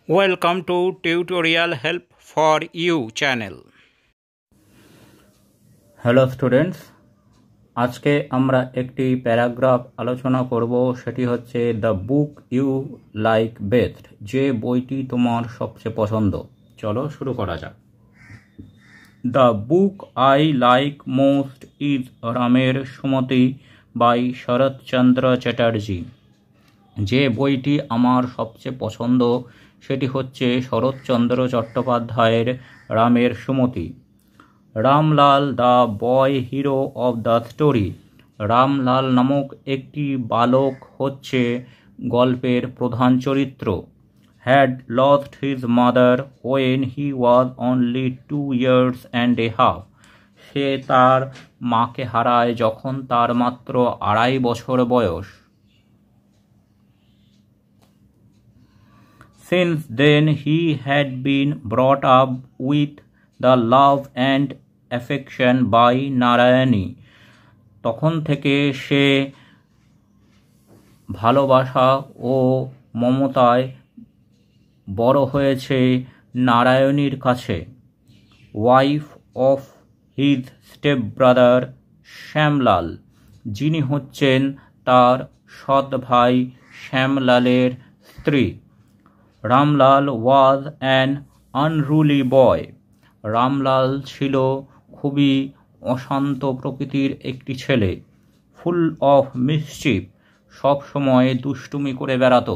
Welcome to Tutorial Help for You channel. Hello students, আজকে আমরা একটি প্যারাগ্রাফ আলোচনা করব। সেটি হচ্ছে the book you like best, যে বইটি তোমার সবচেয়ে পছন্দ। চলো শুরু করা যাক। The book I like most is রামের সুমতি বাই শরৎচন্দ্র চ্যাটার্জি। যে বইটি আমার সবচেয়ে পছন্দ সেটি হচ্ছে শরৎচন্দ্র চট্টোপাধ্যায়ের রামের সুমতি। Ramlal the boy hero of the story. Ramlal নামক একটি বালক হচ্ছে গল্পের প্রধান চরিত্র। Had lost his mother when he was only 2 years and a half। সে তার মাকে হারায় যখন তার মাত্র 2.5 বছর বয়স। Since then he had been brought up with the love and affection by Narayani. তখন থেকে সে ভালোবাসা ও মমতায় বড় হয়েছে নারায়ণীর কাছে। Wife of his step brother Shyamlal, যিনি হচ্ছেন তার সৎ ভাই শ্যামলালের স্ত্রী। রামলাল ওয়াজ অ্যান আনরুলি বয়। রামলাল ছিল খুবই অশান্ত প্রকৃতির একটি ছেলে। ফুল অফ মিসচিফ, সবসময় দুষ্টুমি করে বেড়াত।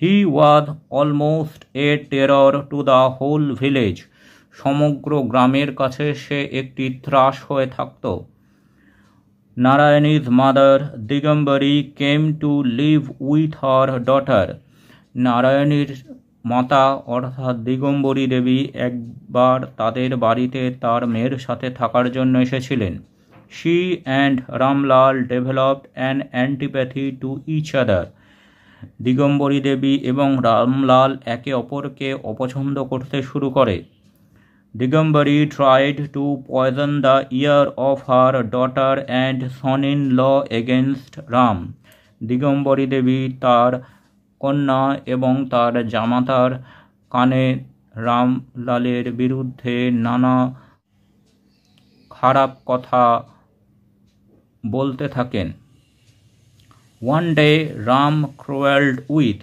He was almost a terror to the whole village. সমগ্র গ্রামের কাছে সে একটি ত্রাস হয়ে থাকত। Narayani's mother Digambari came to live with her daughter. নারায়ণীর মাতা অর্থাৎ দিগম্বরী দেবী একবার তাদের বাড়িতে তার মেয়ের সাথে থাকার জন্য এসেছিলেন। She and Ramlal developed an antipathy to each other. Digambari Devi এবং রামলাল একে অপরকে অপছন্দ করতে শুরু করে। Digambari tried to poison the ear of her daughter and son-in-law against Ram. Digambari দেবী তার কন্যা এবং তার জামাতার কানে রামলালের বিরুদ্ধে নানা খারাপ কথা বলতে থাকেন। One day Ram quarreled with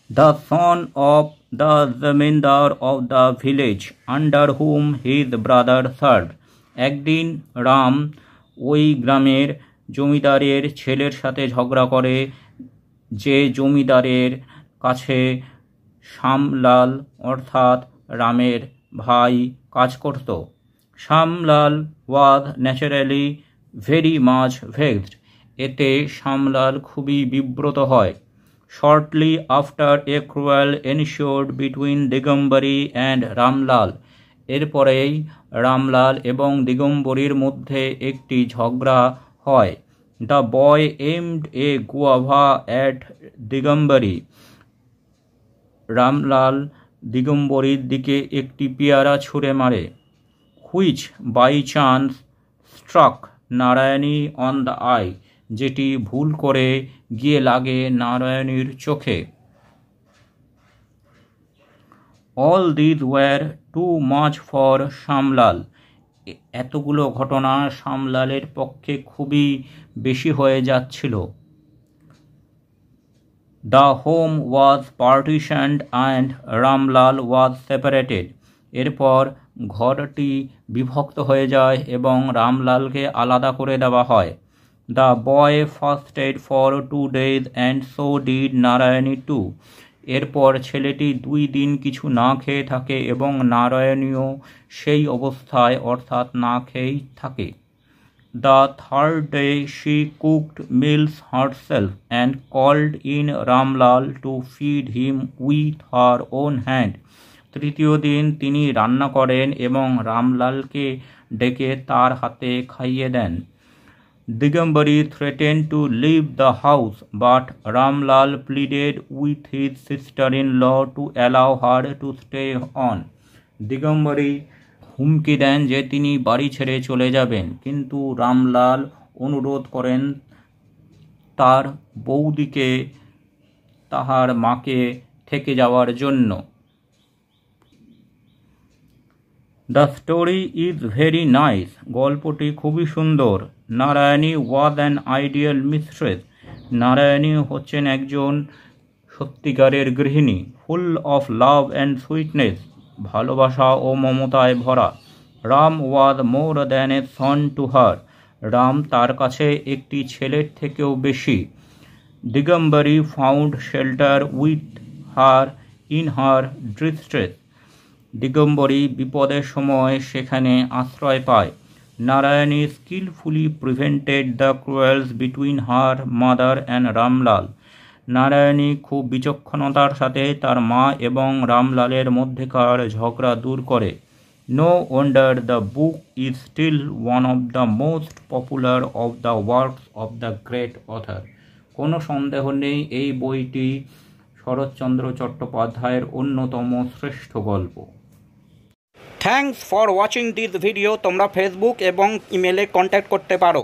the son of the zamindar of the village under whom his brother served. একদিন রাম ওই গ্রামের জমিদারের ছেলের সাথে ঝগড়া করে, যে জমিদারের কাছে শ্যামলাল অর্থাৎ রামের ভাই কাজ করত। শ্যামলাল ওয়াজ ন্যাচারালি ভেরি মাচ ভেক্সড। এতে শ্যামলাল খুবই বিব্রত হয়। Shortly after a quarrel ensued between Digambari and Ramlal. এরপরেই রামলাল এবং দিগম্বরীর মধ্যে একটি ঝগড়া হয়। The boy aimed a guava at Digambari. Ramlal দিগম্বরীর দিকে একটি পেয়ারা ছুঁড়ে মারে। Which by chance struck Narayani on the eye, যেটি ভুল করে গিয়ে লাগে নারায়ণীর চোখে। All this were too much for Shyamlal. এতগুলো ঘটনা শ্যামলালের পক্ষে খুবই বেশি হয়ে যাচ্ছিল। The home was partitioned and Ramlal was separated. এরপর ঘরটি বিভক্ত হয়ে যায় এবং রামলালকে আলাদা করে দেওয়া হয়। The boy fasted for 2 days and so did Narayani too. এরপর ছেলেটি 2 দিন কিছু না খেয়ে থাকে এবং নারায়ণীও সেই অবস্থায় অর্থাৎ না খেয়েই থাকে। The third day she cooked meals herself and called in Ramlal to feed him with her own hand. তৃতীয় দিন তিনি রান্না করেন এবং রামলালকে ডেকে তার হাতে খাইয়ে দেন। Digambari threatened to leave the house, but Ramlal pleaded with his sister-in-law to allow her to stay on. Digambari হুমকি দেন যে তিনি বাড়ি ছেড়ে চলে যাবেন, কিন্তু রামলাল অনুরোধ করেন তার বৌদিকে তাহার মাকে থেকে যাওয়ার জন্য। The story is very nice. গল্পটি খুবই সুন্দর। Narayani was an ideal mistress. Narayani হচ্ছেন একজন সত্যিকারের গৃহিণী। Full of love and sweetness. ভালোবাসা ও মমতায় ভরা। Ram was more than a son to her. Ram তার কাছে একটি ছেলের থেকেও বেশি। Digambari found shelter with her in her distress. Digambari বিপদের সময় সেখানে আশ্রয় পায়। Narayani skilfully prevented the quarrels between her mother and Ramlal. Narayani খুব বিচক্ষণতার সাথে তার মা এবং রামলালের মধ্যেকার ঝগড়া দূর করে। No wonder the book is still one of the most popular of the works of the great author. কোনো সন্দেহ নেই এই বইটি শরৎচন্দ্র চট্টোপাধ্যায়ের অন্যতম শ্রেষ্ঠ গল্প। Thanks for watching this video. তোমরা ফেসবুক এবং ইমেলে কন্ট্যাক্ট করতে পারো।